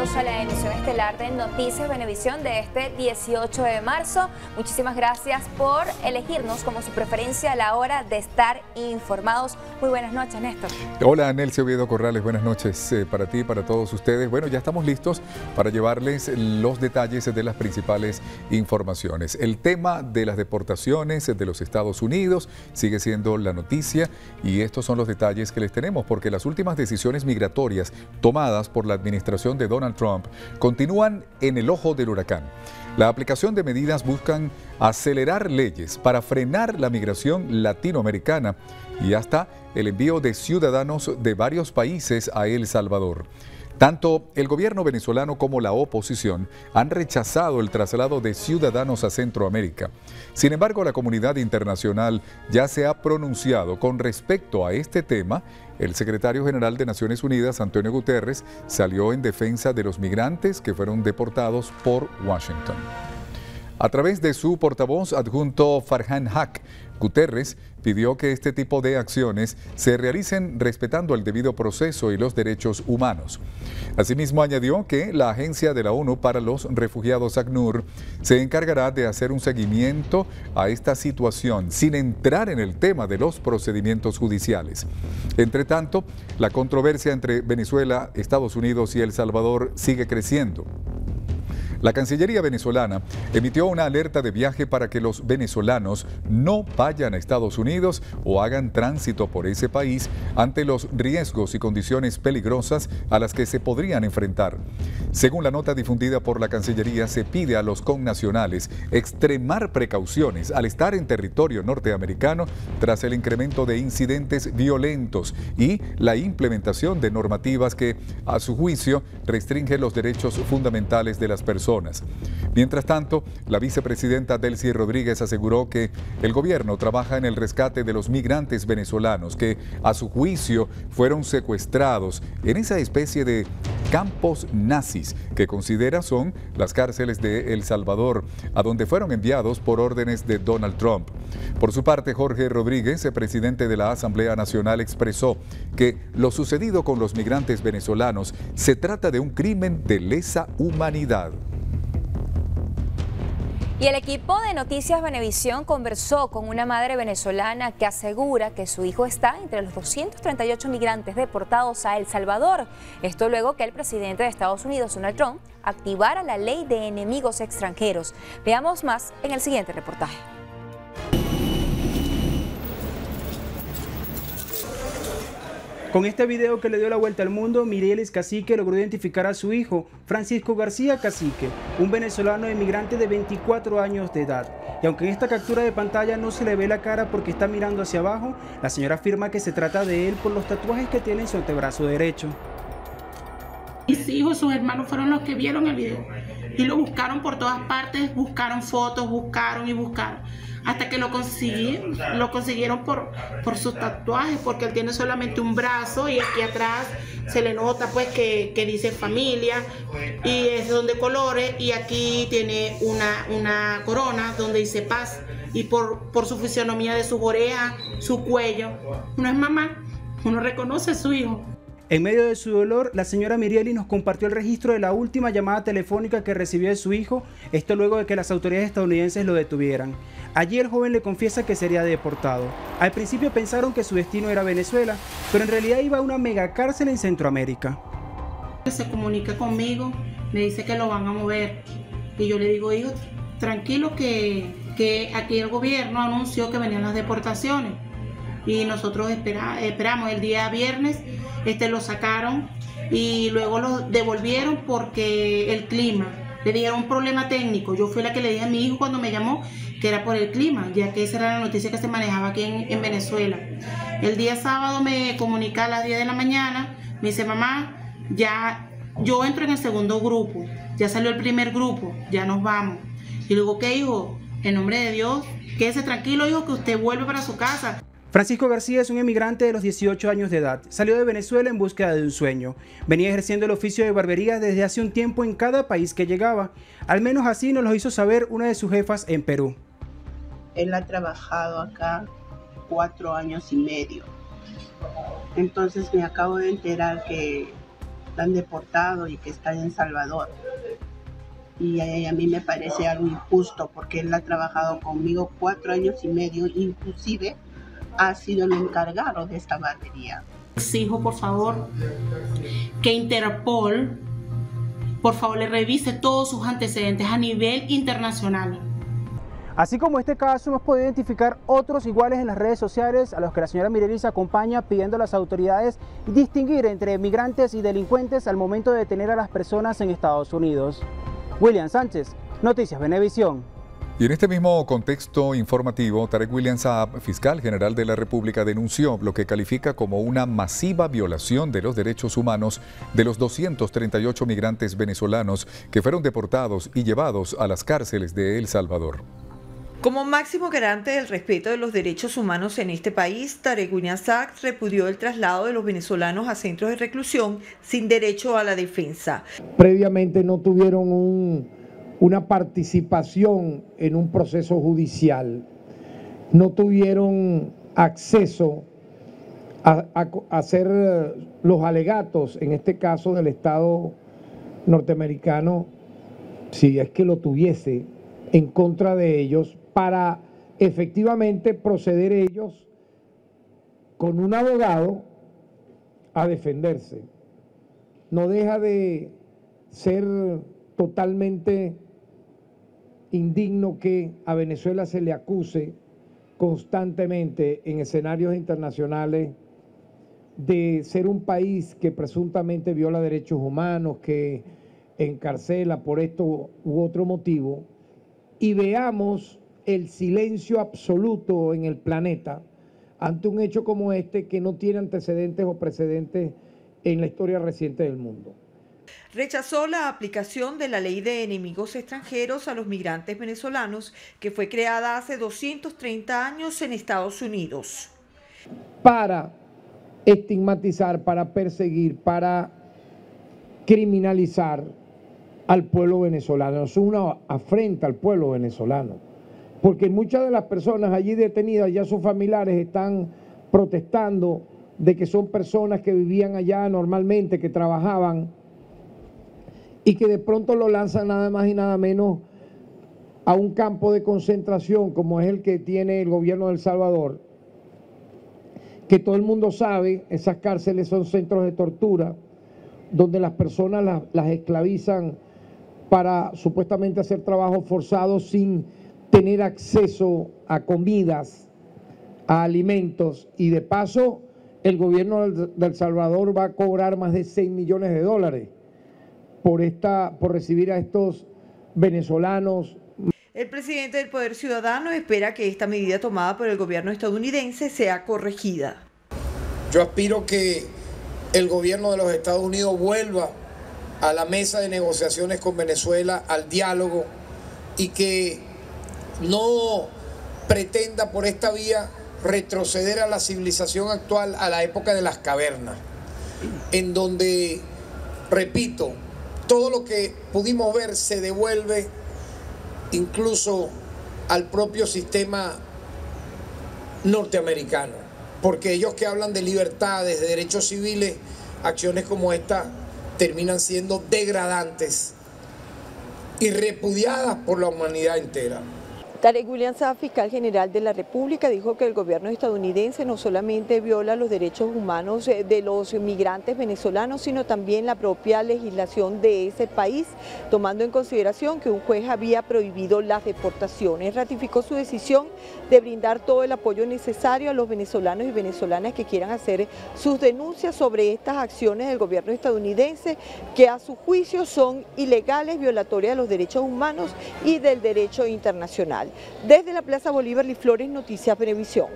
bienvenidos a la emisión estelar de Noticias Venevisión de este 18 de marzo. Muchísimas gracias por elegirnos como su preferencia a la hora de estar informados. Muy buenas noches, Néstor. Hola, Nelcy Oviedo Corrales, buenas noches para ti y para todos ustedes. Bueno, ya estamos listos para llevarles los detalles de las principales informaciones. El tema de las deportaciones de los Estados Unidos sigue siendo la noticia y estos son los detalles que les tenemos porque las últimas decisiones migratorias tomadas por la administración de Donald Trump continúan en el ojo del huracán. La aplicación de medidas buscan acelerar leyes para frenar la migración latinoamericana y hasta el envío de ciudadanos de varios países a El Salvador. Tanto el gobierno venezolano como la oposición han rechazado el traslado de ciudadanos a Centroamérica. Sin embargo, la comunidad internacional ya se ha pronunciado con respecto a este tema. El secretario general de Naciones Unidas, Antonio Guterres, salió en defensa de los migrantes que fueron deportados por Washington. A través de su portavoz adjunto Farhan Haq, Guterres pidió que este tipo de acciones se realicen respetando el debido proceso y los derechos humanos. Asimismo, añadió que la Agencia de la ONU para los Refugiados, ACNUR, se encargará de hacer un seguimiento a esta situación sin entrar en el tema de los procedimientos judiciales. Entre tanto, la controversia entre Venezuela, Estados Unidos y El Salvador sigue creciendo. La Cancillería venezolana emitió una alerta de viaje para que los venezolanos no vayan a Estados Unidos o hagan tránsito por ese país ante los riesgos y condiciones peligrosas a las que se podrían enfrentar. Según la nota difundida por la Cancillería, se pide a los connacionales extremar precauciones al estar en territorio norteamericano tras el incremento de incidentes violentos y la implementación de normativas que, a su juicio, restringen los derechos fundamentales de las personas. Mientras tanto, la vicepresidenta Delcy Rodríguez aseguró que el gobierno trabaja en el rescate de los migrantes venezolanos que, a su juicio, fueron secuestrados en esa especie de campos nazis que considera son las cárceles de El Salvador, a donde fueron enviados por órdenes de Donald Trump. Por su parte, Jorge Rodríguez, el presidente de la Asamblea Nacional, expresó que lo sucedido con los migrantes venezolanos se trata de un crimen de lesa humanidad. Y el equipo de Noticias Venevisión conversó con una madre venezolana que asegura que su hijo está entre los 238 migrantes deportados a El Salvador. Esto luego que el presidente de Estados Unidos, Donald Trump, activara la ley de enemigos extranjeros. Veamos más en el siguiente reportaje. Con este video que le dio la vuelta al mundo, Mirielis Cacique logró identificar a su hijo, Francisco García Cacique, un venezolano emigrante de 24 años de edad. Y aunque en esta captura de pantalla no se le ve la cara porque está mirando hacia abajo, la señora afirma que se trata de él por los tatuajes que tiene en su antebrazo derecho. Mis hijos, sus hermanos fueron los que vieron el video y lo buscaron por todas partes, buscaron fotos, buscaron y buscaron. Hasta que lo consiguieron por sus tatuajes, porque él tiene solamente un brazo y aquí atrás se le nota pues que dice familia y es donde colores y aquí tiene una corona donde dice paz y por su fisionomía de sus orejas, su cuello, uno es mamá, uno reconoce a su hijo. En medio de su dolor, la señora Mirielis nos compartió el registro de la última llamada telefónica que recibió de su hijo, esto luego de que las autoridades estadounidenses lo detuvieran. Allí el joven le confiesa que sería deportado. Al principio pensaron que su destino era Venezuela, pero en realidad iba a una megacárcel en Centroamérica. Se comunica conmigo, me dice que lo van a mover y yo le digo, hijo, tranquilo que aquí el gobierno anunció que venían las deportaciones y nosotros esperamos el día viernes. Lo sacaron y luego lo devolvieron porque el clima, le dieron un problema técnico. Yo fui la que le dije a mi hijo cuando me llamó que era por el clima, ya que esa era la noticia que se manejaba aquí en Venezuela. El día sábado me comunica a las 10 de la mañana, me dice, mamá, ya yo entro en el segundo grupo, ya salió el primer grupo, ya nos vamos. Y luego, ¿qué, hijo? En nombre de Dios, quédese tranquilo, hijo, que usted vuelve para su casa. Francisco García es un emigrante de los 18 años de edad. Salió de Venezuela en búsqueda de un sueño. Venía ejerciendo el oficio de barbería desde hace un tiempo en cada país que llegaba. Al menos así nos lo hizo saber una de sus jefas en Perú. Él ha trabajado acá 4 años y medio. Entonces me acabo de enterar que han deportado y que está en Salvador. Y a mí me parece algo injusto porque él ha trabajado conmigo 4 años y medio, inclusive ha sido el encargado de esta batería. Exijo, por favor, que Interpol, por favor, le revise todos sus antecedentes a nivel internacional. Así como este caso, hemos podido identificar otros iguales en las redes sociales a los que la señora Mirelis acompaña pidiendo a las autoridades distinguir entre migrantes y delincuentes al momento de detener a las personas en Estados Unidos. William Sánchez, Noticias Venevisión. Y en este mismo contexto informativo, Tarek William Saab, fiscal general de la República, denunció lo que califica como una masiva violación de los derechos humanos de los 238 migrantes venezolanos que fueron deportados y llevados a las cárceles de El Salvador. Como máximo garante del respeto de los derechos humanos en este país, Tarek William Saab repudió el traslado de los venezolanos a centros de reclusión sin derecho a la defensa. Previamente no tuvieron una participación en un proceso judicial, no tuvieron acceso a hacer los alegatos, en este caso del Estado norteamericano, si es que lo tuviese, en contra de ellos, para efectivamente proceder ellos con un abogado a defenderse. No deja de ser totalmente indigno que a Venezuela se le acuse constantemente en escenarios internacionales de ser un país que presuntamente viola derechos humanos, que encarcela por esto u otro motivo, y veamos el silencio absoluto en el planeta ante un hecho como este que no tiene antecedentes o precedentes en la historia reciente del mundo. Rechazó la aplicación de la Ley de Enemigos Extranjeros a los migrantes venezolanos, que fue creada hace 230 años en Estados Unidos. Para estigmatizar, para perseguir, para criminalizar al pueblo venezolano. Es una afrenta al pueblo venezolano, porque muchas de las personas allí detenidas, ya sus familiares están protestando de que son personas que vivían allá normalmente, que trabajaban, y que de pronto lo lanzan nada más y nada menos a un campo de concentración como es el que tiene el gobierno de El Salvador, que todo el mundo sabe, esas cárceles son centros de tortura, donde las personas las esclavizan para supuestamente hacer trabajos forzados sin tener acceso a comidas, a alimentos, y de paso el gobierno de El Salvador va a cobrar más de 6 millones de dólares por recibir a estos venezolanos. El presidente del Poder Ciudadano espera que esta medida tomada por el gobierno estadounidense sea corregida. Yo aspiro que el gobierno de los Estados Unidos vuelva a la mesa de negociaciones con Venezuela, al diálogo, y que no pretenda por esta vía retroceder a la civilización actual, a la época de las cavernas, en donde, repito, todo lo que pudimos ver se devuelve incluso al propio sistema norteamericano, porque ellos que hablan de libertades, de derechos civiles, acciones como esta terminan siendo degradantes y repudiadas por la humanidad entera. Tarek William Saab, fiscal general de la República, dijo que el gobierno estadounidense no solamente viola los derechos humanos de los migrantes venezolanos, sino también la propia legislación de ese país, tomando en consideración que un juez había prohibido las deportaciones. Ratificó su decisión de brindar todo el apoyo necesario a los venezolanos y venezolanas que quieran hacer sus denuncias sobre estas acciones del gobierno estadounidense, que a su juicio son ilegales, violatorias de los derechos humanos y del derecho internacional. Desde la Plaza Bolívar y Flores, Noticias Venevisión.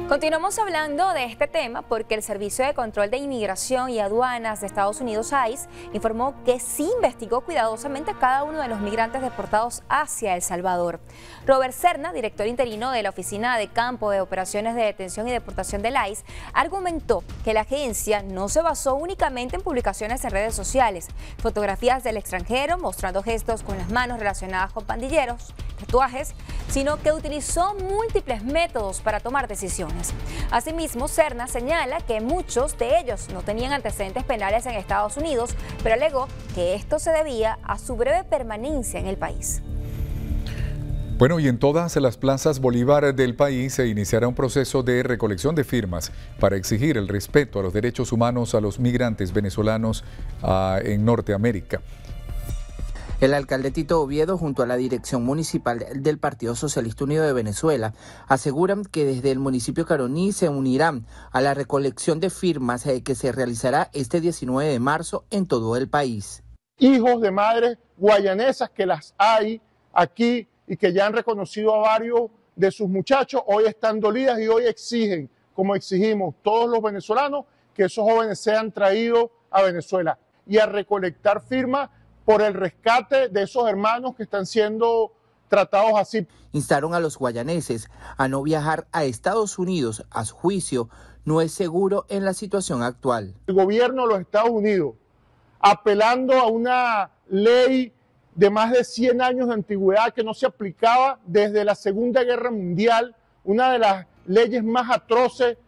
Continuamos hablando de este tema porque el Servicio de Control de Inmigración y Aduanas de Estados Unidos, ICE, informó que sí investigó cuidadosamente a cada uno de los migrantes deportados hacia El Salvador. Robert Serna, director interino de la Oficina de Campo de Operaciones de Detención y Deportación del ICE, argumentó que la agencia no se basó únicamente en publicaciones en redes sociales, fotografías del extranjero mostrando gestos con las manos relacionadas con pandilleros, tatuajes, sino que utilizó múltiples métodos para tomar decisiones. Asimismo, Serna señala que muchos de ellos no tenían antecedentes penales en Estados Unidos, pero alegó que esto se debía a su breve permanencia en el país. Bueno, y en todas las plazas Bolívar del país se iniciará un proceso de recolección de firmas para exigir el respeto a los derechos humanos a los migrantes venezolanos en Norteamérica. El alcalde Tito Oviedo, junto a la dirección municipal del Partido Socialista Unido de Venezuela, aseguran que desde el municipio Caroní se unirán a la recolección de firmas que se realizará este 19 de marzo en todo el país. Hijos de madres guayanesas, que las hay aquí y que ya han reconocido a varios de sus muchachos, hoy están dolidas y hoy exigen, como exigimos todos los venezolanos, que esos jóvenes sean traídos a Venezuela y a recolectar firmas por el rescate de esos hermanos que están siendo tratados así. Instaron a los guayaneses a no viajar a Estados Unidos. A su juicio, no es seguro en la situación actual. El gobierno de los Estados Unidos, apelando a una ley de más de 100 años de antigüedad que no se aplicaba desde la Segunda Guerra Mundial, una de las leyes más atroces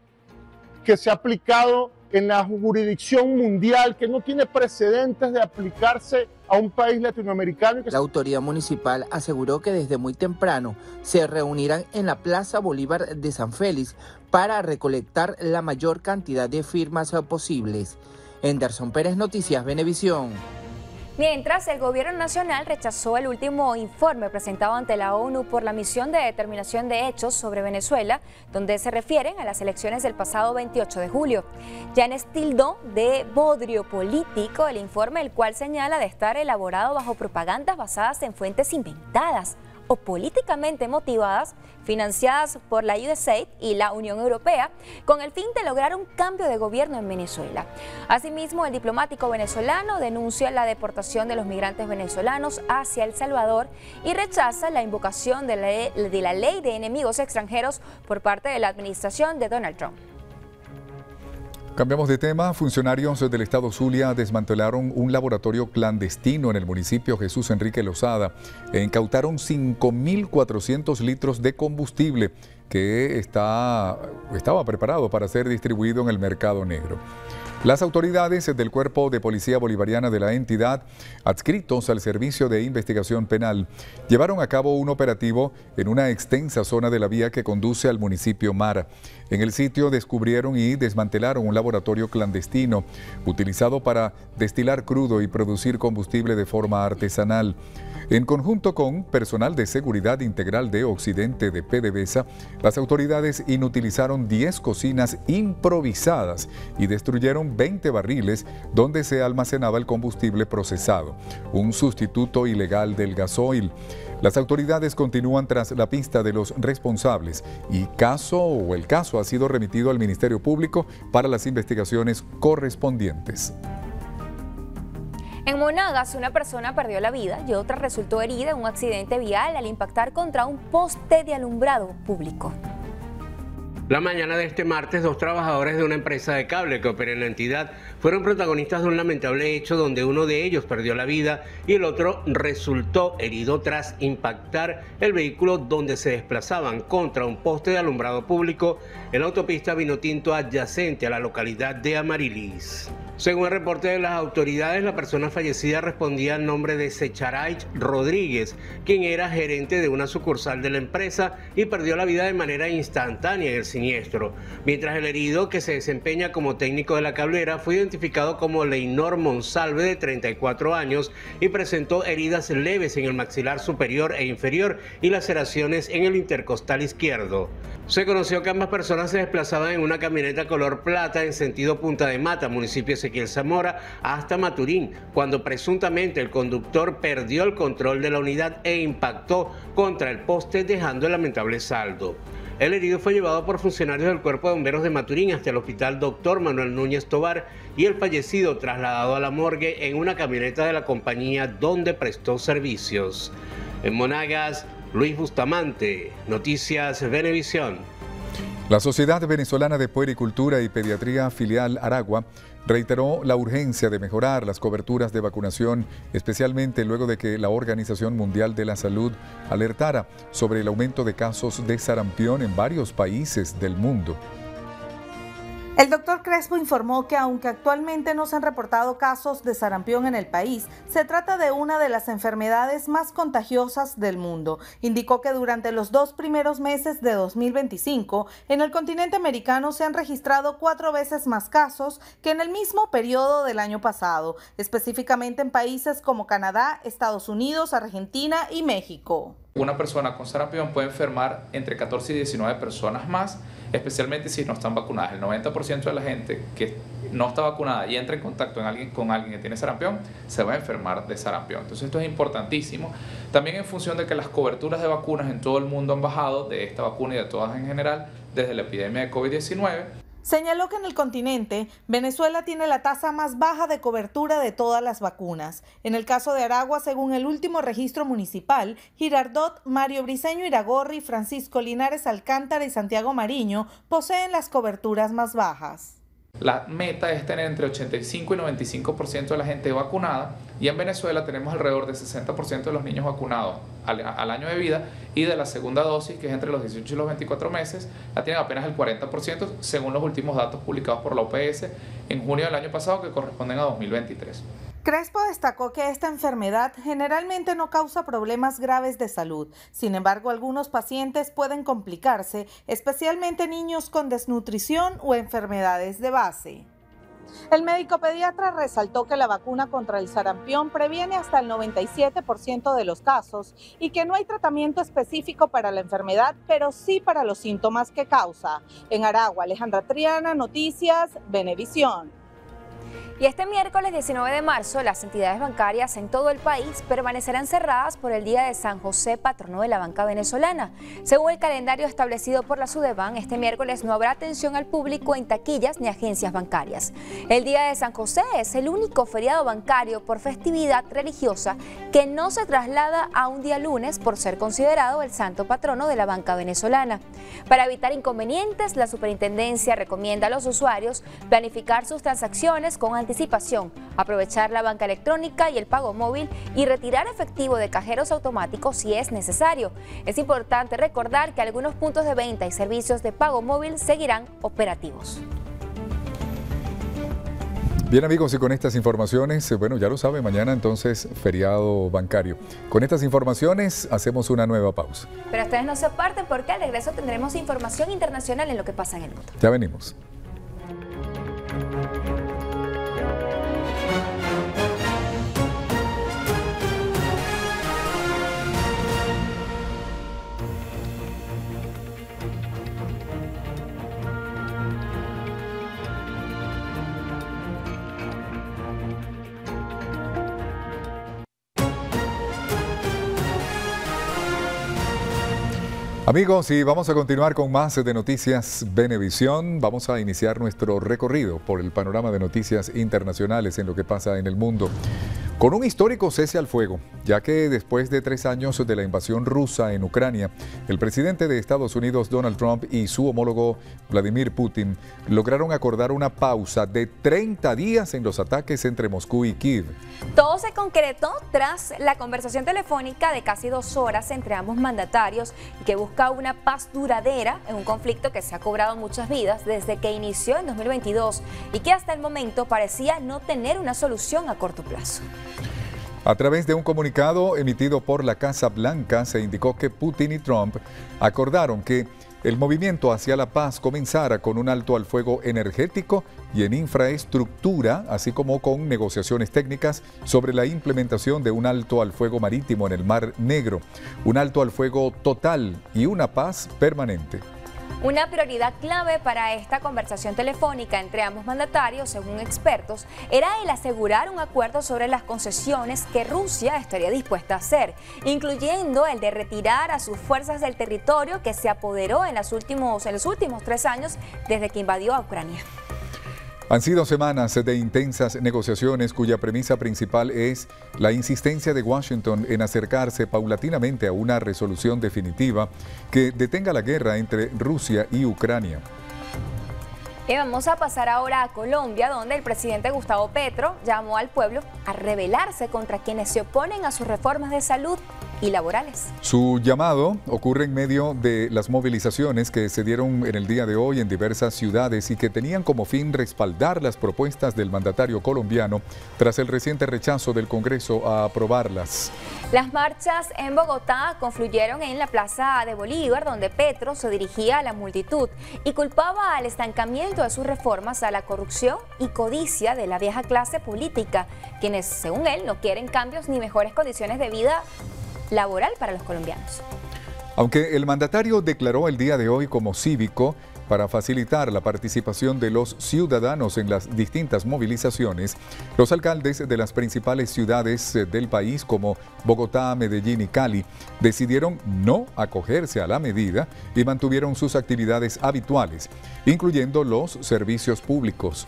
que se ha aplicado en la jurisdicción mundial, que no tiene precedentes de aplicarse a un país latinoamericano. La autoridad municipal aseguró que desde muy temprano se reunirán en la Plaza Bolívar de San Félix para recolectar la mayor cantidad de firmas posibles. Henderson Pérez, Noticias Venevisión. Mientras, el gobierno nacional rechazó el último informe presentado ante la ONU por la misión de determinación de hechos sobre Venezuela, donde se refieren a las elecciones del pasado 28 de julio. Yanes tildó de bodrio político el informe, el cual señala de estar elaborado bajo propagandas basadas en fuentes inventadas o políticamente motivadas, financiadas por la USAID y la Unión Europea, con el fin de lograr un cambio de gobierno en Venezuela. Asimismo, el diplomático venezolano denuncia la deportación de los migrantes venezolanos hacia El Salvador y rechaza la invocación de la ley de enemigos extranjeros por parte de la administración de Donald Trump. Cambiamos de tema. Funcionarios del estado Zulia desmantelaron un laboratorio clandestino en el municipio Jesús Enrique Lozada e incautaron 5.400 litros de combustible que estaba preparado para ser distribuido en el mercado negro. Las autoridades del Cuerpo de Policía Bolivariana de la entidad, adscritos al Servicio de Investigación Penal, llevaron a cabo un operativo en una extensa zona de la vía que conduce al municipio Mara. En el sitio descubrieron y desmantelaron un laboratorio clandestino utilizado para destilar crudo y producir combustible de forma artesanal. En conjunto con personal de seguridad integral de Occidente de PDVSA, las autoridades inutilizaron 10 cocinas improvisadas y destruyeron 20 barriles donde se almacenaba el combustible procesado, un sustituto ilegal del gasoil. Las autoridades continúan tras la pista de los responsables y el caso ha sido remitido al Ministerio Público para las investigaciones correspondientes. En Monagas, una persona perdió la vida y otra resultó herida en un accidente vial al impactar contra un poste de alumbrado público. La mañana de este martes, 2 trabajadores de una empresa de cable que opera en la entidad fueron protagonistas de un lamentable hecho donde uno de ellos perdió la vida y el otro resultó herido tras impactar el vehículo donde se desplazaban contra un poste de alumbrado público en la autopista Vinotinto adyacente a la localidad de Amarilis. Según el reporte de las autoridades, la persona fallecida respondía al nombre de Secharay Rodríguez, quien era gerente de una sucursal de la empresa y perdió la vida de manera instantánea en el siniestro, mientras el herido, que se desempeña como técnico de la cablera, fue identificado como Leinor Monsalve, de 34 años, y presentó heridas leves en el maxilar superior e inferior y laceraciones en el intercostal izquierdo. Se conoció que ambas personas se desplazaban en una camioneta color plata en sentido Punta de Mata, municipio Ezequiel Zamora, hasta Maturín, cuando presuntamente el conductor perdió el control de la unidad e impactó contra el poste, dejando el lamentable saldo. El herido fue llevado por funcionarios del Cuerpo de Bomberos de Maturín hasta el Hospital Dr. Manuel Núñez Tobar y el fallecido trasladado a la morgue en una camioneta de la compañía donde prestó servicios. En Monagas, Luis Bustamante, Noticias Venevisión. La Sociedad Venezolana de Puericultura y Pediatría Filial Aragua reiteró la urgencia de mejorar las coberturas de vacunación, especialmente luego de que la Organización Mundial de la Salud alertara sobre el aumento de casos de sarampión en varios países del mundo. El doctor Crespo informó que aunque actualmente no se han reportado casos de sarampión en el país, se trata de una de las enfermedades más contagiosas del mundo. Indicó que durante los 2 primeros meses de 2025, en el continente americano se han registrado 4 veces más casos que en el mismo periodo del año pasado, específicamente en países como Canadá, Estados Unidos, Argentina y México. Una persona con sarampión puede enfermar entre 14 y 19 personas más, especialmente si no están vacunadas. El 90% de la gente que no está vacunada y entra en contacto con alguien que tiene sarampión, se va a enfermar de sarampión. Entonces esto es importantísimo. También en función de que las coberturas de vacunas en todo el mundo han bajado, de esta vacuna y de todas en general, desde la epidemia de COVID-19. Señaló que en el continente, Venezuela tiene la tasa más baja de cobertura de todas las vacunas. En el caso de Aragua, según el último registro municipal, Girardot, Mario Briceño Iragorri, Francisco Linares Alcántara y Santiago Mariño poseen las coberturas más bajas. La meta es tener entre 85 y 95% de la gente vacunada, y en Venezuela tenemos alrededor de 60% de los niños vacunados al año de vida, y de la segunda dosis, que es entre los 18 y los 24 meses, la tienen apenas el 40%, según los últimos datos publicados por la OPS en junio del año pasado, que corresponden a 2023. Crespo destacó que esta enfermedad generalmente no causa problemas graves de salud. Sin embargo, algunos pacientes pueden complicarse, especialmente niños con desnutrición o enfermedades de base. El médico pediatra resaltó que la vacuna contra el sarampión previene hasta el 97% de los casos y que no hay tratamiento específico para la enfermedad, pero sí para los síntomas que causa. En Aragua, Alejandra Triana, Noticias, Venevisión. Y este miércoles 19 de marzo, las entidades bancarias en todo el país permanecerán cerradas por el Día de San José, patrono de la banca venezolana. Según el calendario establecido por la Sudeban, este miércoles no habrá atención al público en taquillas ni agencias bancarias. El Día de San José es el único feriado bancario por festividad religiosa que no se traslada a un día lunes por ser considerado el santo patrono de la banca venezolana. Para evitar inconvenientes, la superintendencia recomienda a los usuarios planificar sus transacciones con anticipación, aprovechar la banca electrónica y el pago móvil y retirar efectivo de cajeros automáticos si es necesario. Es importante recordar que algunos puntos de venta y servicios de pago móvil seguirán operativos. Bien amigos, y con estas informaciones, bueno, ya lo saben, mañana entonces feriado bancario. Con estas informaciones hacemos una nueva pausa. Pero ustedes no se aparten porque al regreso tendremos información internacional en lo que pasa en el mundo. Ya venimos. Amigos, y vamos a continuar con más de Noticias Venevisión. Vamos a iniciar nuestro recorrido por el panorama de noticias internacionales en lo que pasa en el mundo, con un histórico cese al fuego, ya que después de 3 años de la invasión rusa en Ucrania, el presidente de Estados Unidos, Donald Trump, y su homólogo Vladimir Putin lograron acordar una pausa de 30 días en los ataques entre Moscú y Kiev. Todo se concretó tras la conversación telefónica de casi 2 horas entre ambos mandatarios y que busca una paz duradera en un conflicto que se ha cobrado muchas vidas desde que inició en 2022 y que hasta el momento parecía no tener una solución a corto plazo. A través de un comunicado emitido por la Casa Blanca se indicó que Putin y Trump acordaron que el movimiento hacia la paz comenzara con un alto al fuego energético y en infraestructura, así como con negociaciones técnicas sobre la implementación de un alto al fuego marítimo en el Mar Negro, un alto al fuego total y una paz permanente. Una prioridad clave para esta conversación telefónica entre ambos mandatarios, según expertos, era el asegurar un acuerdo sobre las concesiones que Rusia estaría dispuesta a hacer, incluyendo el de retirar a sus fuerzas del territorio que se apoderó en los últimos 3 años desde que invadió a Ucrania. Han sido semanas de intensas negociaciones cuya premisa principal es la insistencia de Washington en acercarse paulatinamente a una resolución definitiva que detenga la guerra entre Rusia y Ucrania. Y vamos a pasar ahora a Colombia, donde el presidente Gustavo Petro llamó al pueblo a rebelarse contra quienes se oponen a sus reformas de salud y laborales. Su llamado ocurre en medio de las movilizaciones que se dieron en el día de hoy en diversas ciudades y que tenían como fin respaldar las propuestas del mandatario colombiano tras el reciente rechazo del Congreso a aprobarlas. Las marchas en Bogotá confluyeron en la Plaza de Bolívar, donde Petro se dirigía a la multitud y culpaba al estancamiento de sus reformas a la corrupción y codicia de la vieja clase política, quienes, según él, no quieren cambios ni mejores condiciones de vida laboral para los colombianos. Aunque el mandatario declaró el día de hoy como cívico para facilitar la participación de los ciudadanos en las distintas movilizaciones, los alcaldes de las principales ciudades del país como Bogotá, Medellín y Cali decidieron no acogerse a la medida y mantuvieron sus actividades habituales, incluyendo los servicios públicos.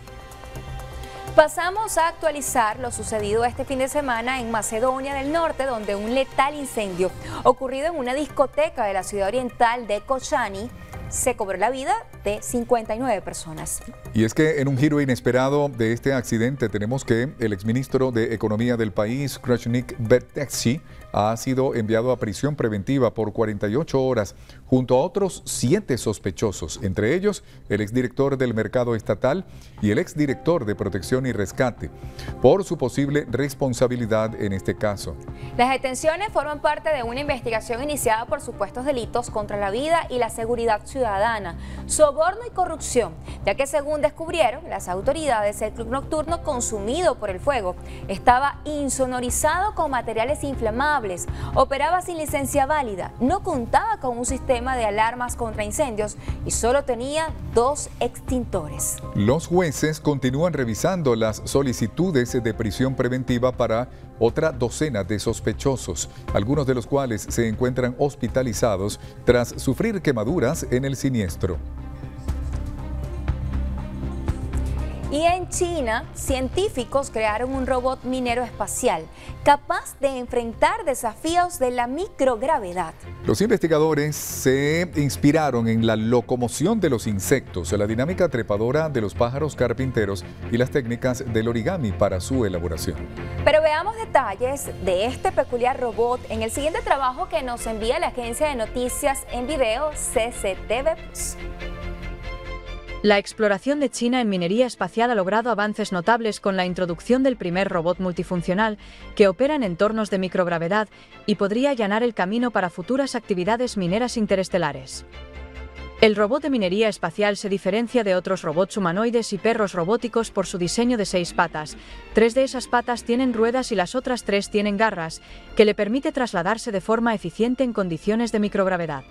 Pasamos a actualizar lo sucedido este fin de semana en Macedonia del Norte, donde un letal incendio ocurrido en una discoteca de la ciudad oriental de Koshani se cobró la vida de 59 personas. Y es que en un giro inesperado de este accidente tenemos que el exministro de Economía del país, Krasnik Bertekci, ha sido enviado a prisión preventiva por 48 horas junto a otros 7 sospechosos, entre ellos el exdirector del Mercado Estatal y el exdirector de Protección y Rescate, por su posible responsabilidad en este caso. Las detenciones forman parte de una investigación iniciada por supuestos delitos contra la vida y la seguridad ciudadana, soborno y corrupción, ya que según descubrieron las autoridades, el club nocturno consumido por el fuego estaba insonorizado con materiales inflamables, operaba sin licencia válida, no contaba con un sistema de alarmas contra incendios y solo tenía 2 extintores. Los jueces continúan revisando las solicitudes de prisión preventiva para otra docena de sospechosos, algunos de los cuales se encuentran hospitalizados tras sufrir quemaduras en el siniestro. Y en China, científicos crearon un robot minero espacial capaz de enfrentar desafíos de la microgravedad. Los investigadores se inspiraron en la locomoción de los insectos, la dinámica trepadora de los pájaros carpinteros y las técnicas del origami para su elaboración. Pero veamos detalles de este peculiar robot en el siguiente trabajo que nos envía la agencia de noticias en video CCTV+. La exploración de China en minería espacial ha logrado avances notables con la introducción del primer robot multifuncional que opera en entornos de microgravedad y podría allanar el camino para futuras actividades mineras interestelares. El robot de minería espacial se diferencia de otros robots humanoides y perros robóticos por su diseño de 6 patas. 3 de esas patas tienen ruedas y las otras 3 tienen garras, que le permite trasladarse de forma eficiente en condiciones de microgravedad.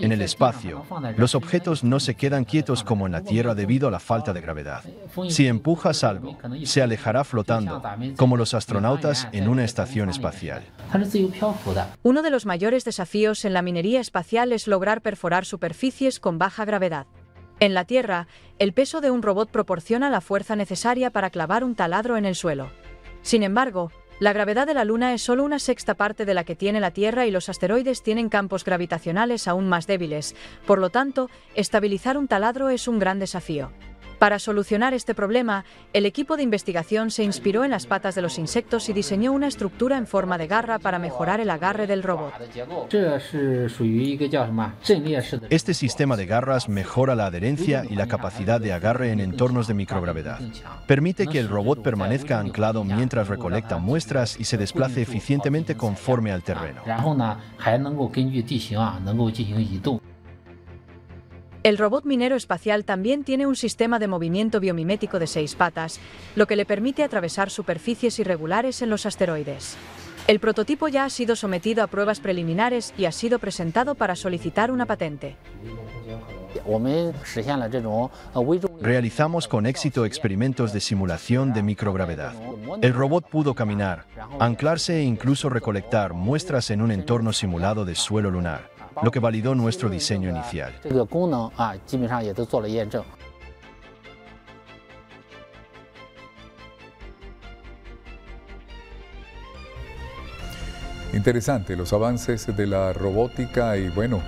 En el espacio, los objetos no se quedan quietos como en la Tierra debido a la falta de gravedad. Si empujas algo, se alejará flotando, como los astronautas en una estación espacial. Uno de los mayores desafíos en la minería espacial es lograr perforar superficies con baja gravedad. En la Tierra, el peso de un robot proporciona la fuerza necesaria para clavar un taladro en el suelo. Sin embargo, la gravedad de la Luna es solo una sexta parte de la que tiene la Tierra y los asteroides tienen campos gravitacionales aún más débiles. Por lo tanto, estabilizar un taladro es un gran desafío. Para solucionar este problema, el equipo de investigación se inspiró en las patas de los insectos y diseñó una estructura en forma de garra para mejorar el agarre del robot. Este sistema de garras mejora la adherencia y la capacidad de agarre en entornos de microgravedad. Permite que el robot permanezca anclado mientras recolecta muestras y se desplace eficientemente conforme al terreno. El robot minero espacial también tiene un sistema de movimiento biomimético de 6 patas, lo que le permite atravesar superficies irregulares en los asteroides. El prototipo ya ha sido sometido a pruebas preliminares y ha sido presentado para solicitar una patente. Realizamos con éxito experimentos de simulación de microgravedad. El robot pudo caminar, anclarse e incluso recolectar muestras en un entorno simulado de suelo lunar, lo que validó nuestro diseño inicial. Interesante los avances de la robótica y bueno,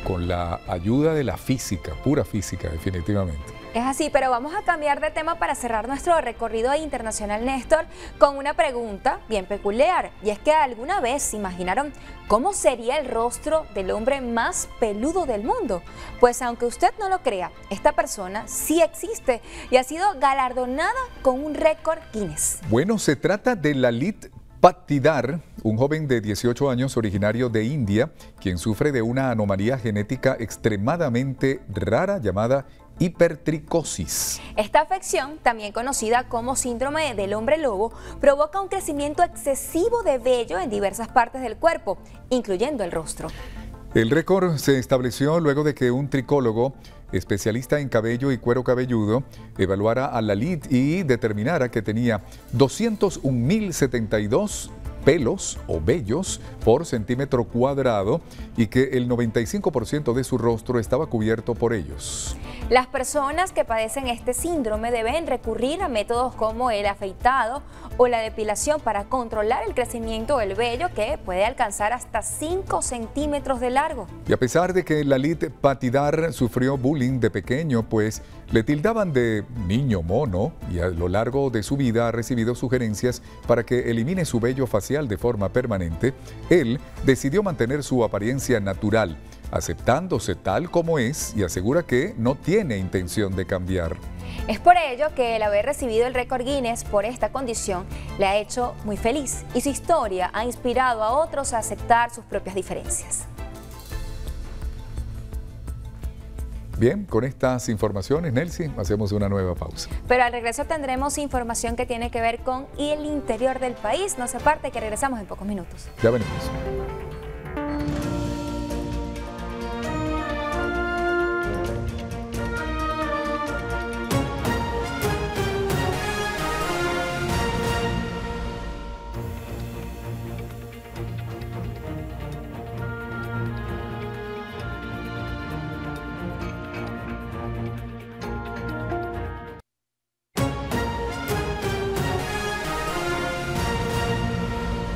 con la ayuda de la física, pura física definitivamente. Es así, pero vamos a cambiar de tema para cerrar nuestro recorrido internacional, Néstor, con una pregunta bien peculiar. Y es que ¿alguna vez se imaginaron cómo sería el rostro del hombre más peludo del mundo? Pues aunque usted no lo crea, esta persona sí existe y ha sido galardonada con un récord Guinness. Bueno, se trata de Lalit Patidar, un joven de 18 años originario de India, quien sufre de una anomalía genética extremadamente rara llamada hipertricosis. Esta afección, también conocida como síndrome del hombre lobo, provoca un crecimiento excesivo de vello en diversas partes del cuerpo, incluyendo el rostro. El récord se estableció luego de que un tricólogo especialista en cabello y cuero cabelludo evaluara a Lalit y determinara que tenía 201.072 pelos o vellos por centímetro cuadrado y que el 95% de su rostro estaba cubierto por ellos. Las personas que padecen este síndrome deben recurrir a métodos como el afeitado o la depilación para controlar el crecimiento del vello, que puede alcanzar hasta 5 centímetros de largo. Y a pesar de que Lalit Patidar sufrió bullying de pequeño, pues le tildaban de niño mono y a lo largo de su vida ha recibido sugerencias para que elimine su vello facial de forma permanente, él decidió mantener su apariencia natural, aceptándose tal como es y asegura que no tiene intención de cambiar. Es por ello que el haber recibido el récord Guinness por esta condición le ha hecho muy feliz y su historia ha inspirado a otros a aceptar sus propias diferencias. Bien, con estas informaciones, Nelcy, hacemos una nueva pausa. Pero al regreso tendremos información que tiene que ver con el interior del país. No se aparte, que regresamos en pocos minutos. Ya venimos.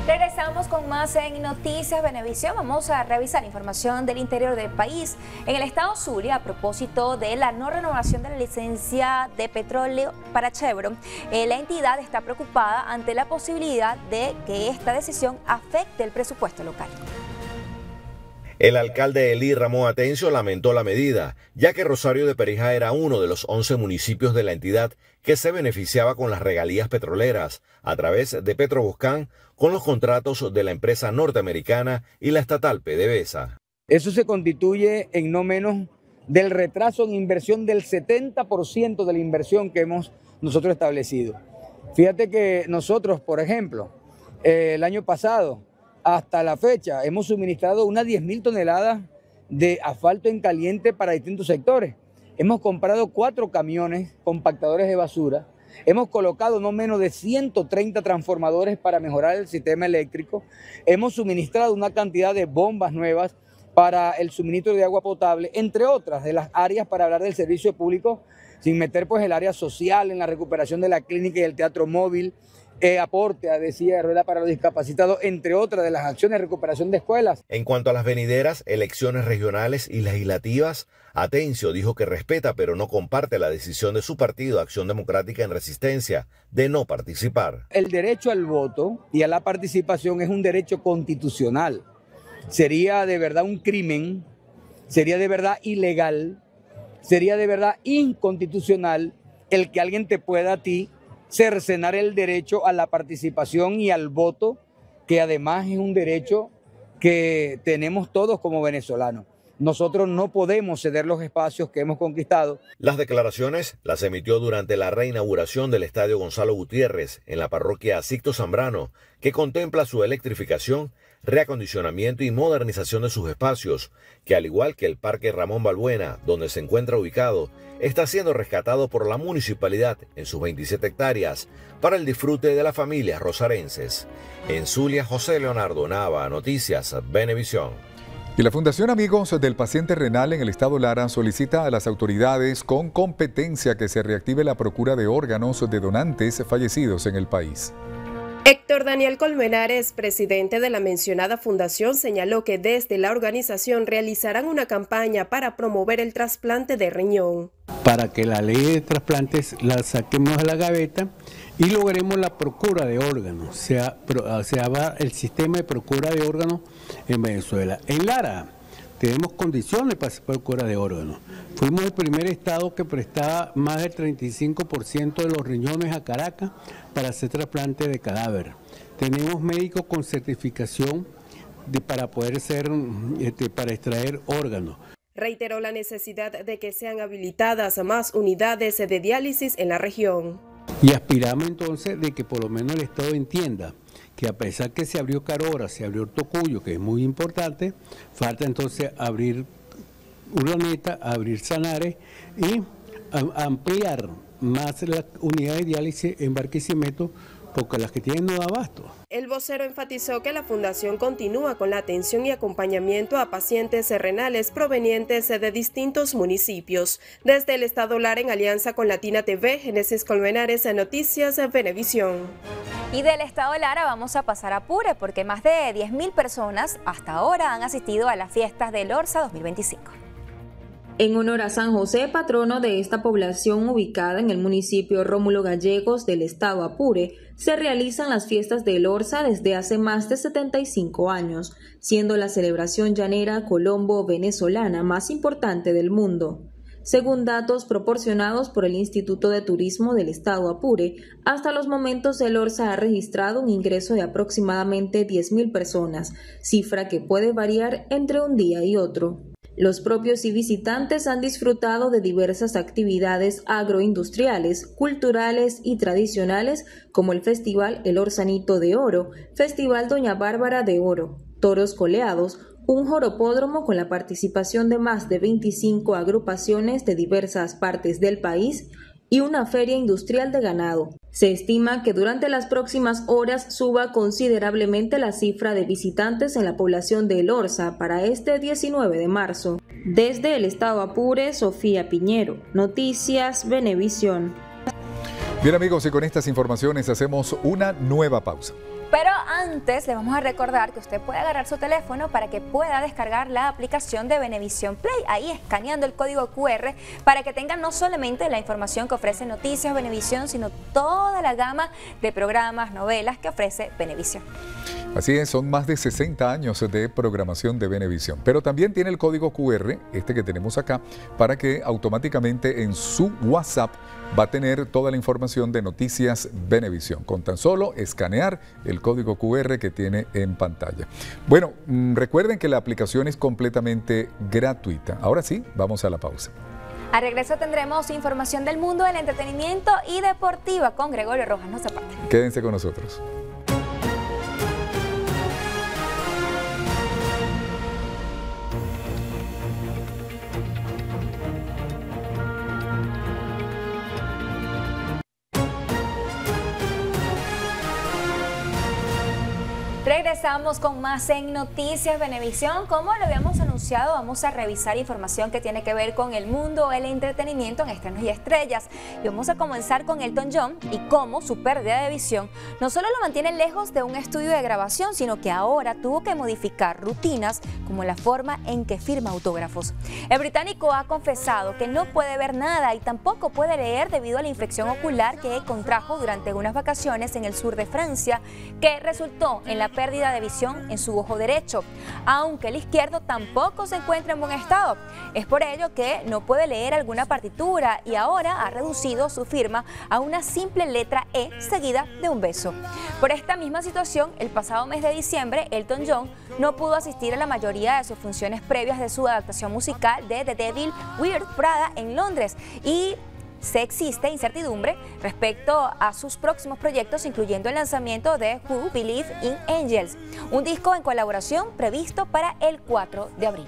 Regresamos con más en Noticias Venevisión. Vamos a revisar información del interior del país. En el estado Zulia, a propósito de la no renovación de la licencia de petróleo para Chevron, la entidad está preocupada ante la posibilidad de que esta decisión afecte el presupuesto local. El alcalde Eli Ramón Atencio lamentó la medida, ya que Rosario de Perijá era uno de los 11 municipios de la entidad que se beneficiaba con las regalías petroleras a través de Petroboscán con los contratos de la empresa norteamericana y la estatal PDVSA. Eso se constituye en no menos del retraso en inversión del 70% de la inversión que hemos nosotros establecido. Fíjate que nosotros, por ejemplo, el año pasado, hasta la fecha, hemos suministrado unas 10.000 toneladas de asfalto en caliente para distintos sectores. Hemos comprado 4 camiones compactadores de basura. Hemos colocado no menos de 130 transformadores para mejorar el sistema eléctrico. Hemos suministrado una cantidad de bombas nuevas para el suministro de agua potable, entre otras de las áreas para hablar del servicio público, sin meter pues el área social en la recuperación de la clínica y el teatro móvil, aporte a silla de ruedas para los discapacitados, entre otras de las acciones de recuperación de escuelas. En cuanto a las venideras elecciones regionales y legislativas, Atencio dijo que respeta pero no comparte la decisión de su partido Acción Democrática en Resistencia de no participar. El derecho al voto y a la participación es un derecho constitucional. Sería de verdad un crimen, sería de verdad ilegal, sería de verdad inconstitucional el que alguien te pueda a ti cercenar el derecho a la participación y al voto, que además es un derecho que tenemos todos como venezolanos. Nosotros no podemos ceder los espacios que hemos conquistado. Las declaraciones las emitió durante la reinauguración del Estadio Gonzalo Gutiérrez en la parroquia Sixto Zambrano, que contempla su electrificación, reacondicionamiento y modernización de sus espacios, que al igual que el Parque Ramón Balbuena, donde se encuentra ubicado, está siendo rescatado por la municipalidad en sus 27 hectáreas para el disfrute de las familias rosarenses. En Zulia, José Leonardo Nava, Noticias Venevisión. Y la Fundación Amigos del Paciente Renal en el estado Lara solicita a las autoridades con competencia que se reactive la procura de órganos de donantes fallecidos en el país. Héctor Daniel Colmenares, presidente de la mencionada fundación, señaló que desde la organización realizarán una campaña para promover el trasplante de riñón. Para que la ley de trasplantes la saquemos a la gaveta y logremos la procura de órganos, se haga el sistema de procura de órganos en Venezuela. En Lara tenemos condiciones para hacer procura de órganos. Fuimos el primer estado que prestaba más del 35% de los riñones a Caracas para hacer trasplante de cadáver. Tenemos médicos con certificación para poder para extraer órganos. Reiteró la necesidad de que sean habilitadas más unidades de diálisis en la región. Y aspiramos entonces de que por lo menos el Estado entienda que a pesar que se abrió Carora, se abrió Tocuyo, que es muy importante, falta entonces abrir Urdaneta, abrir Sanares y ampliar más las unidades de diálisis en Barquisimeto, porque las que tienen no da abasto. El vocero enfatizó que la fundación continúa con la atención y acompañamiento a pacientes renales provenientes de distintos municipios. Desde el Estado Lara, en alianza con Latina TV, Génesis Colmenares, Noticias Venevisión. Y del Estado Lara vamos a pasar a Apure, porque más de 10.000 personas hasta ahora han asistido a las fiestas del Orsa 2025. En honor a San José, patrono de esta población ubicada en el municipio Rómulo Gallegos del estado Apure, se realizan las fiestas del Orsa desde hace más de 75 años, siendo la celebración llanera colombo-venezolana más importante del mundo. Según datos proporcionados por el Instituto de Turismo del estado Apure, hasta los momentos el Orsa ha registrado un ingreso de aproximadamente 10.000 personas, cifra que puede variar entre un día y otro. Los propios y visitantes han disfrutado de diversas actividades agroindustriales, culturales y tradicionales, como el Festival El Orsanito de Oro, Festival Doña Bárbara de Oro, toros coleados, un joropódromo con la participación de más de 25 agrupaciones de diversas partes del país y una feria industrial de ganado. Se estima que durante las próximas horas suba considerablemente la cifra de visitantes en la población de El Orsa para este 19 de marzo. Desde el estado Apure, Sofía Piñero, Noticias Venevisión. Bien amigos, y con estas informaciones hacemos una nueva pausa. Pero antes le vamos a recordar que usted puede agarrar su teléfono para que pueda descargar la aplicación de Venevisión Play, ahí escaneando el código QR para que tengan no solamente la información que ofrece Noticias Venevisión, sino toda la gama de programas, novelas que ofrece Venevisión. Así es, son más de 60 años de programación de Venevisión, pero también tiene el código QR, este que tenemos acá, para que automáticamente en su WhatsApp va a tener toda la información de Noticias Venevisión, con tan solo escanear el código QR que tiene en pantalla. Bueno, recuerden que la aplicación es completamente gratuita. Ahora sí, vamos a la pausa. A regreso tendremos información del mundo del entretenimiento y deportiva con Gregorio Rojas. No se aparten. Quédense con nosotros. Regresamos con más en Noticias Venevisión. Como lo habíamos anunciado, vamos a revisar información que tiene que ver con el mundo, el entretenimiento en Estrenos y Estrellas. Y vamos a comenzar con Elton John y cómo su pérdida de visión no solo lo mantiene lejos de un estudio de grabación, sino que ahora tuvo que modificar rutinas como la forma en que firma autógrafos. El británico ha confesado que no puede ver nada y tampoco puede leer debido a la infección ocular que contrajo durante unas vacaciones en el sur de Francia, que resultó en la pérdida de visión en su ojo derecho, aunque el izquierdo tampoco se encuentra en buen estado. Es por ello que no puede leer alguna partitura y ahora ha reducido su firma a una simple letra E seguida de un beso. Por esta misma situación, el pasado mes de diciembre, Elton John no pudo asistir a la mayoría de sus funciones previas de su adaptación musical de The Devil Wears Prada en Londres y existe incertidumbre respecto a sus próximos proyectos, incluyendo el lanzamiento de Who Believe in Angels, un disco en colaboración previsto para el 4 de abril.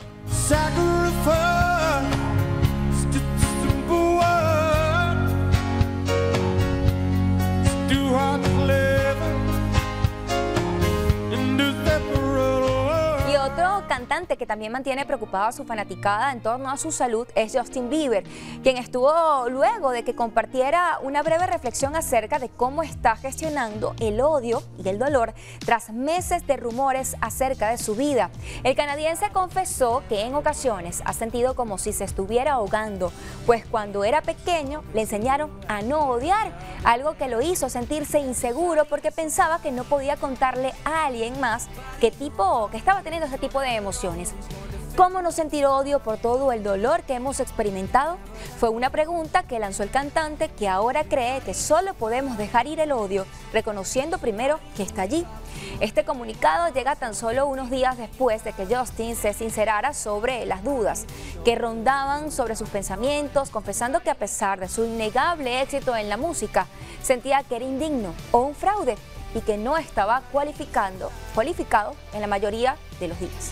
Y otro cantante que también mantiene preocupada a su fanaticada en torno a su salud es Justin Bieber, quien estuvo luego de que compartiera una breve reflexión acerca de cómo está gestionando el odio y el dolor tras meses de rumores acerca de su vida. El canadiense confesó que en ocasiones ha sentido como si se estuviera ahogando, pues cuando era pequeño le enseñaron a no odiar, algo que lo hizo sentirse inseguro porque pensaba que no podía contarle a alguien más que estaba teniendo ese tipo de emociones. ¿Cómo no sentir odio por todo el dolor que hemos experimentado? Fue una pregunta que lanzó el cantante, que ahora cree que solo podemos dejar ir el odio, reconociendo primero que está allí. Este comunicado llega tan solo unos días después de que Justin se sincerara sobre las dudas que rondaban sobre sus pensamientos, confesando que a pesar de su innegable éxito en la música, sentía que era indigno o un fraude y que no estaba cualificado en la mayoría de los días.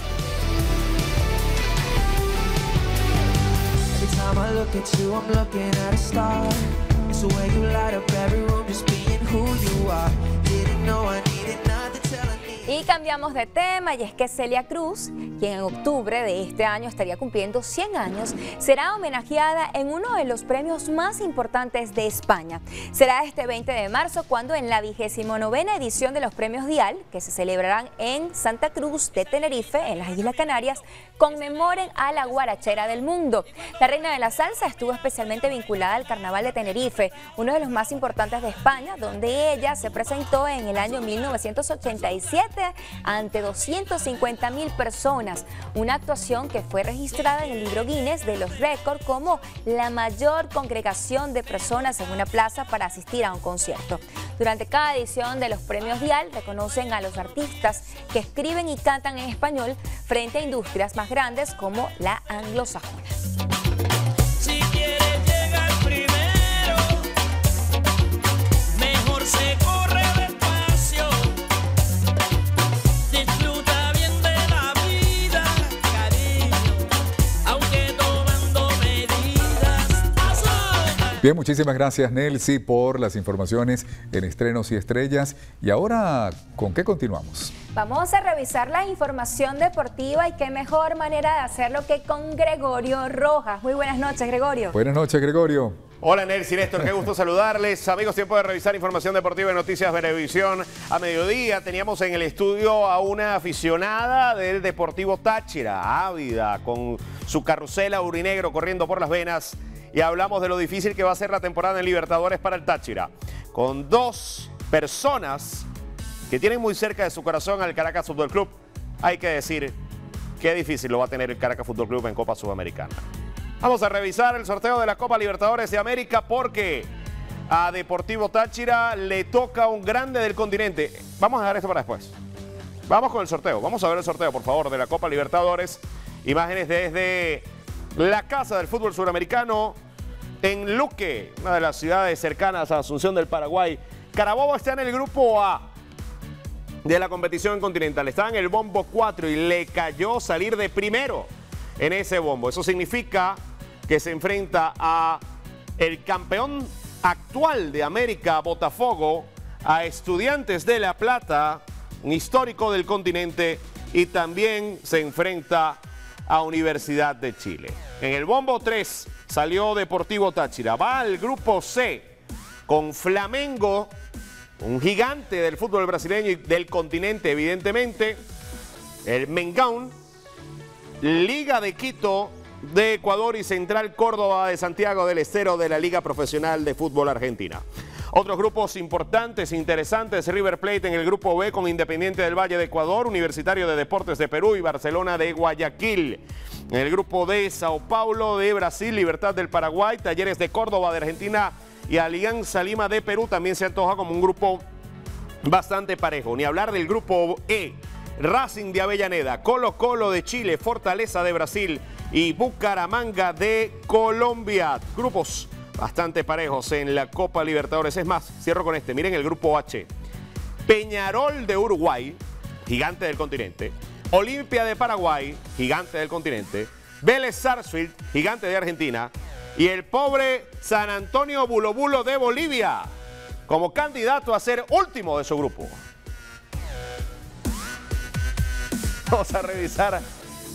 Y cambiamos de tema, y es que Celia Cruz, quien en octubre de este año estaría cumpliendo 100 años, será homenajeada en uno de los premios más importantes de España. Será este 20 de marzo cuando en la 29ª edición de los premios Dial, que se celebrarán en Santa Cruz de Tenerife, en las Islas Canarias, conmemoren a la guarachera del mundo. La reina de la salsa estuvo especialmente vinculada al Carnaval de Tenerife, uno de los más importantes de España, donde ella se presentó en el año 1987 ante 250.000 personas, una actuación que fue registrada en el libro Guinness de los récords como la mayor congregación de personas en una plaza para asistir a un concierto. Durante cada edición de los premios Dial reconocen a los artistas que escriben y cantan en español frente a industrias más grandes como la anglosajona. Si quieres llegar primero, mejor se corre despacio. Disfruta bien de la vida, cariño, aunque tomando medidas. Bien, muchísimas gracias, Nelcy, por las informaciones en Estrenos y Estrellas. Y ahora, ¿con qué continuamos? Vamos a revisar la información deportiva y qué mejor manera de hacerlo que con Gregorio Rojas. Muy buenas noches, Gregorio. Buenas noches, Gregorio. Hola, Nelcy, Néstor, qué gusto saludarles. Amigos, tiempo de revisar información deportiva y noticias Venevisión. A mediodía teníamos en el estudio a una aficionada del Deportivo Táchira, ávida, con su carrusel aurinegro corriendo por las venas. Y hablamos de lo difícil que va a ser la temporada en Libertadores para el Táchira. Con dos personas que tienen muy cerca de su corazón al Caracas Fútbol Club. Hay que decir qué difícil lo va a tener el Caracas Fútbol Club en Copa Sudamericana. Vamos a revisar el sorteo de la Copa Libertadores de América porque a Deportivo Táchira le toca un grande del continente. Vamos a dejar esto para después. Vamos con el sorteo. Vamos a ver el sorteo, por favor, de la Copa Libertadores. Imágenes desde la Casa del Fútbol Suramericano en Luque, una de las ciudades cercanas a Asunción del Paraguay. Carabobo está en el grupo A de la competición continental. Estaba en el bombo 4 y le cayó salir de primero en ese bombo. Eso significa que se enfrenta a el campeón actual de América, Botafogo, a Estudiantes de La Plata, un histórico del continente, y también se enfrenta a Universidad de Chile. En el bombo 3 salió Deportivo Táchira. Va al grupo C con Flamengo, un gigante del fútbol brasileño y del continente, evidentemente. El Mengão, Liga de Quito de Ecuador y Central Córdoba de Santiago del Estero de la Liga Profesional de Fútbol Argentina. Otros grupos importantes, interesantes: River Plate en el grupo B con Independiente del Valle de Ecuador, Universitario de Deportes de Perú y Barcelona de Guayaquil. En el grupo D, Sao Paulo de Brasil, Libertad del Paraguay, Talleres de Córdoba de Argentina y Alianza Lima de Perú. También se antoja como un grupo bastante parejo. Ni hablar del grupo E, Racing de Avellaneda, Colo Colo de Chile, Fortaleza de Brasil y Bucaramanga de Colombia. Grupos bastante parejos en la Copa Libertadores. Es más, cierro con este. Miren el grupo H. Peñarol de Uruguay, gigante del continente. Olimpia de Paraguay, gigante del continente. Vélez Sarsfield, gigante de Argentina. Y el pobre San Antonio Bulo Bulo de Bolivia, como candidato a ser último de su grupo. Vamos a revisar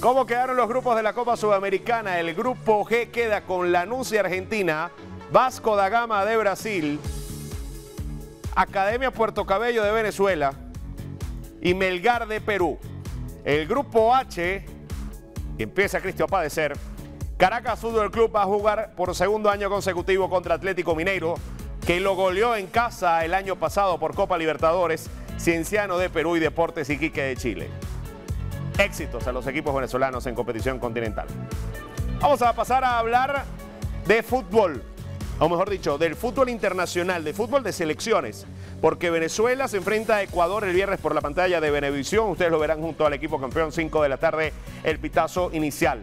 ¿Cómo quedaron los grupos de la Copa Sudamericana? El grupo G queda con Lanús de Argentina, Vasco da Gama de Brasil, Academia Puerto Cabello de Venezuela y Melgar de Perú. El grupo H, que empieza Cristian a padecer, Caracas Fútbol Club va a jugar por segundo año consecutivo contra Atlético Mineiro, que lo goleó en casa el año pasado por Copa Libertadores, Cienciano de Perú y Deportes Iquique de Chile. Éxitos a los equipos venezolanos en competición continental. Vamos a pasar a hablar de fútbol, o mejor dicho, del fútbol internacional, de fútbol de selecciones, porque Venezuela se enfrenta a Ecuador el viernes por la pantalla de Venevisión. Ustedes lo verán junto al equipo campeón, 5 de la tarde, el pitazo inicial.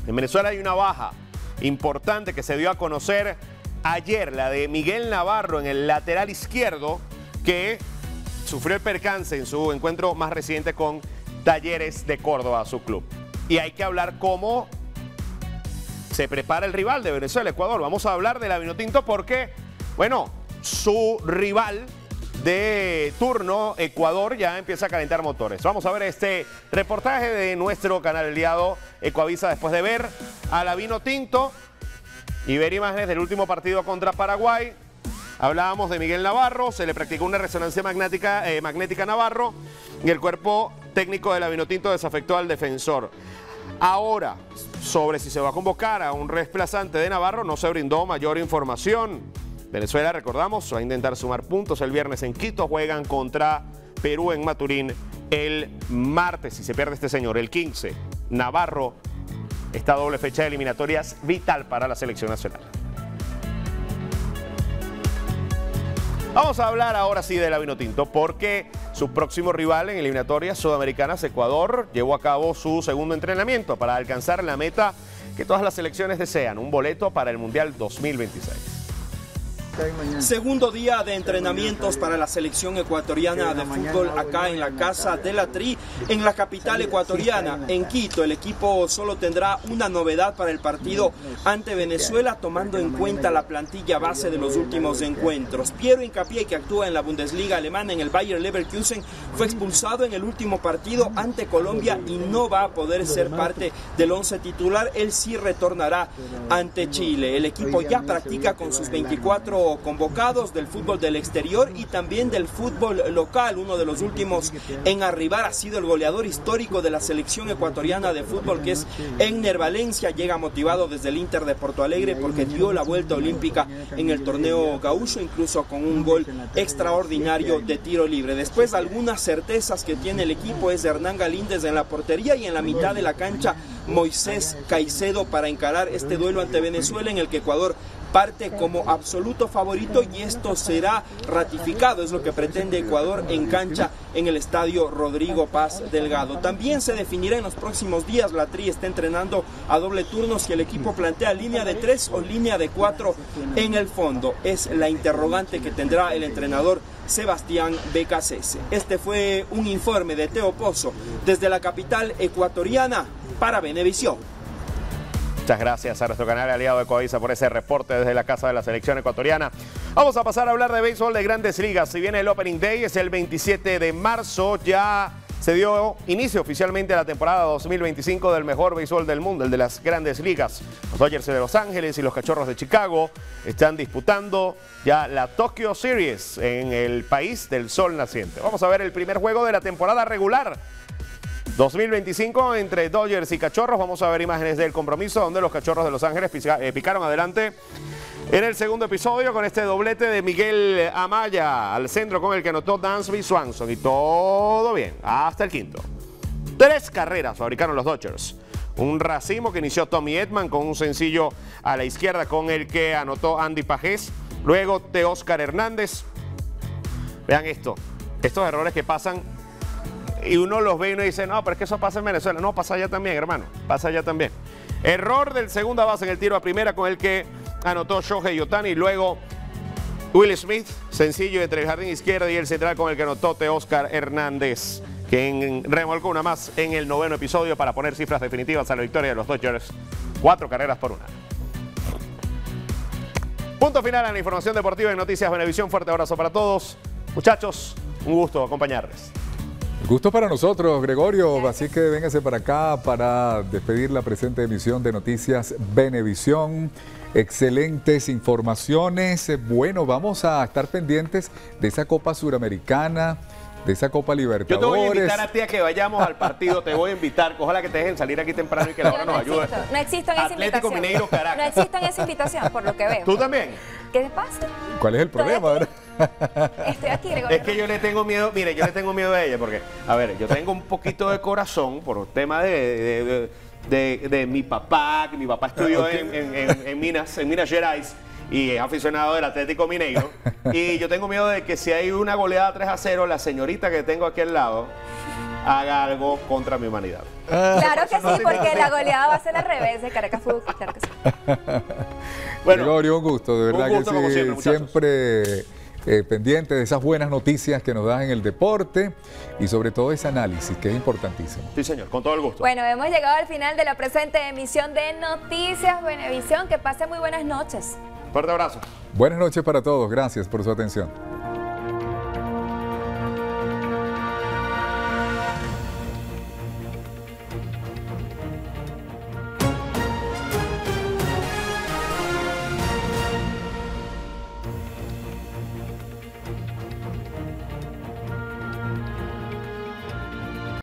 En Venezuela hay una baja importante que se dio a conocer ayer, la de Miguel Navarro en el lateral izquierdo, que sufrió el percance en su encuentro más reciente con Talleres de Córdoba, su club. Y hay que hablar cómo se prepara el rival de Venezuela, Ecuador. Vamos a hablar de la Vinotinto porque, bueno, su rival de turno, Ecuador, ya empieza a calentar motores. Vamos a ver este reportaje de nuestro canal aliado Ecuavisa después de ver a la Vinotinto y ver imágenes del último partido contra Paraguay. Hablábamos de Miguel Navarro, se le practicó una resonancia magnética a Navarro y el cuerpo técnico de la Vinotinto desafectó al defensor. Ahora, sobre si se va a convocar a un reemplazante de Navarro, no se brindó mayor información. Venezuela, recordamos, va a intentar sumar puntos el viernes en Quito, juegan contra Perú en Maturín el martes. Si se pierde este señor, el 15, Navarro, esta doble fecha de eliminatorias vital para la selección nacional. Vamos a hablar ahora sí de la Vinotinto porque su próximo rival en eliminatorias sudamericanas, Ecuador, llevó a cabo su segundo entrenamiento para alcanzar la meta que todas las selecciones desean, un boleto para el Mundial 2026. Segundo día de entrenamientos para la selección ecuatoriana de fútbol acá en la Casa de la Tri, en la capital ecuatoriana, en Quito. El equipo solo tendrá una novedad para el partido ante Venezuela, tomando en cuenta la plantilla base de los últimos encuentros. Piero Hincapié, que actúa en la Bundesliga alemana en el Bayer Leverkusen, fue expulsado en el último partido ante Colombia y no va a poder ser parte del 11 titular. Él sí retornará ante Chile. El equipo ya practica con sus 24 convocados del fútbol del exterior y también del fútbol local. Uno de los últimos en arribar ha sido el goleador histórico de la selección ecuatoriana de fútbol, que es Egner Valencia. Llega motivado desde el Inter de Porto Alegre porque dio la vuelta olímpica en el torneo gaúcho, incluso con un gol extraordinario de tiro libre. Después, algunas certezas que tiene el equipo es de Hernán Galíndez en la portería y en la mitad de la cancha Moisés Caicedo para encarar este duelo ante Venezuela, en el que Ecuador parte como absoluto favorito y esto será ratificado, es lo que pretende Ecuador en cancha en el estadio Rodrigo Paz Delgado. También se definirá en los próximos días. La Tri está entrenando a doble turno si el equipo plantea línea de 3 o línea de 4 en el fondo. Es la interrogante que tendrá el entrenador Sebastián Becasese. Este fue un informe de Teo Pozo desde la capital ecuatoriana para Venevisión. Muchas gracias a nuestro canal aliado Ecuavisa por ese reporte desde la casa de la selección ecuatoriana. Vamos a pasar a hablar de béisbol de Grandes Ligas. Si bien el Opening Day es el 27 de marzo, ya se dio inicio oficialmente a la temporada 2025 del mejor béisbol del mundo, el de las Grandes Ligas. Los Dodgers de Los Ángeles y los Cachorros de Chicago están disputando ya la Tokyo Series en el país del sol naciente. Vamos a ver el primer juego de la temporada regular 2025 entre Dodgers y Cachorros. Vamos a ver imágenes del compromiso donde los Cachorros de Los Ángeles picaron adelante en el segundo episodio con este doblete de Miguel Amaya al centro, con el que anotó Dansby Swanson, y todo bien hasta el quinto. 3 carreras fabricaron los Dodgers. Un racimo que inició Tommy Edman con un sencillo a la izquierda con el que anotó Andy Pajés. Luego Teóscar Hernández. Vean estos errores que pasan y uno los ve y uno dice, no, pero es que eso pasa en Venezuela. No, pasa allá también, hermano, pasa allá también. Error del segunda base en el tiro a primera con el que anotó Shohei Ohtani. Luego Will Smith, sencillo entre el jardín izquierdo y el central con el que anotó Teóscar Hernández, quien remolcó una más en el 9º episodio para poner cifras definitivas a la victoria de los Dodgers. 4 carreras por 1. Punto final a la información deportiva en Noticias Venevisión. Fuerte abrazo para todos. Muchachos, un gusto acompañarles. Gusto para nosotros, Gregorio, así que véngase para acá para despedir la presente emisión de Noticias Venevisión. Excelentes informaciones. Bueno, vamos a estar pendientes de esa Copa Suramericana, de esa Copa Libertadores. Yo te voy a invitar a ti a que vayamos al partido, te voy a invitar. Ojalá que te dejen salir aquí temprano y que la hora nos ayude. No existo en esa Atlético invitación. Mineiro, Caracas. No existo en esa invitación, por lo que veo. ¿Tú también? ¿Qué pasa? ¿Cuál es el problema? ¿Verdad? Estoy aquí, Gregorio. Es que yo le tengo miedo, mire, yo le tengo miedo a ella porque, a ver, yo tengo un poquito de corazón por el tema de mi papá, que mi papá estudió en Minas Gerais y es aficionado del Atlético Mineiro. Y yo tengo miedo de que si hay una goleada 3-0, la señorita que tengo aquí al lado haga algo contra mi humanidad. Claro que sí, porque la goleada va a ser al revés de Caracas Fútbol. Claro que sí. Bueno, Gregorio, un gusto, de verdad un gusto, que como sí, siempre, muchachos. siempre pendiente de esas buenas noticias que nos dan en el deporte y sobre todo ese análisis que es importantísimo. Sí, señor, con todo el gusto. Bueno, hemos llegado al final de la presente emisión de Noticias Venevisión. Que pasen muy buenas noches. Fuerte abrazo. Buenas noches para todos, gracias por su atención.